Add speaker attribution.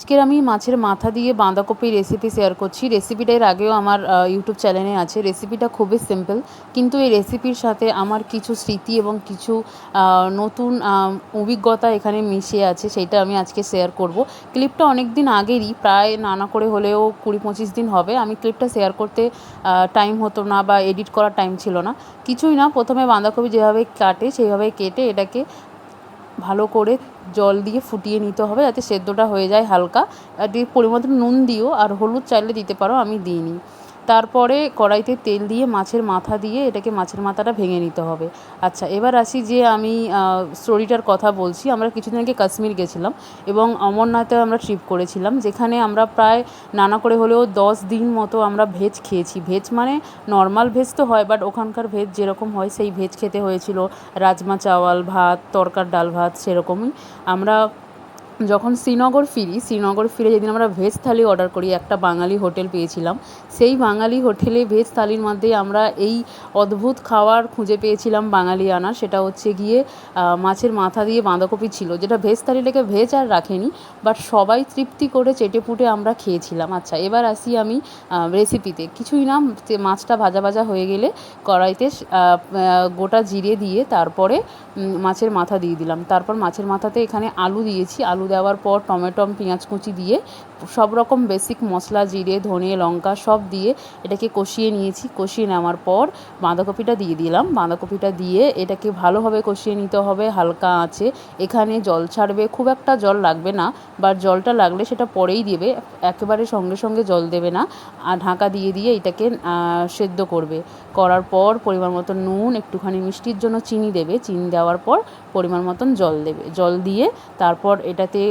Speaker 1: আজকের আমি মাছের মাথা দিয়ে বাঁধাকপির রেসিপি শেয়ার করছি। রেসিপিটা এর আগেও আমার ইউটিউব চ্যানেলে আছে। রেসিপিটা খুবই সিম্পল, কিন্তু এই রেসিপির সাথে আমার কিছু স্মৃতি এবং কিছু নতুন অভিজ্ঞতা এখানে মিশে আছে, সেইটা আমি আজকে শেয়ার করব। ক্লিপটা অনেক দিন আগেরই, প্রায় না করে হলেও 20-25 দিন হবে। আমি ক্লিপটা শেয়ার করতে টাইম হতো না বা এডিট করার টাইম ছিল না। কিছুই না, প্রথমে বাঁধাকপি যেভাবে কাটে সেইভাবে কেটে এটাকে ভালো করে জল দিয়ে ফুটিয়ে নিতে হবে, যাতে সেদ্ধটা হয়ে যায় হালকা। আর পরিমাণ মতো নুন দিও, আর হলুদ চাইলে দিতে পারো, আমি দিইনি। তারপরে কড়াইতে তেল দিয়ে মাছের মাথা দিয়ে এটাকে মাছের মাথাটা ভেঙে নিতে হবে। আচ্ছা, এবার আসি যে আমি স্টোরিটার কথা বলছি। আমরা কিছুদিন আগে কাশ্মীর গেছিলাম এবং অমরনাথে আমরা ট্রিপ করেছিলাম, যেখানে আমরা প্রায় নানা করে হলেও 10 দিন মতো আমরা ভেজ খেয়েছি। ভেজ মানে নর্মাল ভেজ তো হয়, বাট ওখানকার ভেজ যেরকম হয় সেই ভেজ খেতে হয়েছিল। রাজমা চাওয়াল, ভাত, তরকার ডাল ভাত, সেরকমই। আমরা যখন শ্রীনগর ফিরে যেদিন আমরা ভেজ থালি অর্ডার করি, একটা বাঙালি হোটেল পেয়েছিলাম। সেই বাঙালি হোটেলে ভেজ থালির মধ্যে আমরা এই অদ্ভুত খাবার খুঁজে পেয়েছিলাম বাঙালিয়ানা। সেটা হচ্ছে গিয়ে মাছের মাথা দিয়ে বাঁধাকপি ছিল, যেটা ভেজ থালিটাকে ভেজ আর রাখেনি, বাট সবাই তৃপ্তি করে চেটেপুটে আমরা খেয়েছিলাম। আচ্ছা, এবার আসি আমি রেসিপিতে। কিছুই না, মাছটা ভাজা ভাজা হয়ে গেলে কড়াইতে গোটা জিরে দিয়ে তারপরে মাছের মাথা দিয়ে দিলাম। তারপর মাছের মাথাতে এখানে আলু দিয়েছি। আলু দেওয়ার পর টমেটো, পেঁয়াজ কুচি দিয়ে সব রকম বেসিক মশলা, জিরে, ধনে, লঙ্কা সব দিয়ে এটাকে কষিয়ে নিয়েছি। কষিয়ে নেওয়ার পর বাঁধাকপিটা দিয়ে দিলাম। বাঁধাকপিটা দিয়ে এটাকে ভালোভাবে কষিয়ে নিতে হবে হালকা আঁচে। এখানে জল ছাড়বে, খুব একটা জল লাগবে না, বাট জলটা লাগলে সেটা পরেই দেবে, একেবারে সঙ্গে সঙ্গে জল দেবে না। আর ঢাকা দিয়ে দিয়ে এটাকে সেদ্ধ করবে। করার পর পরিমাণ মতো নুন, একটুখানি মিষ্টির জন্য চিনি দেবে। চিনি দেওয়ার পর পরিমাণ মতন জল দেবে। জল দিয়ে তারপর এটাতে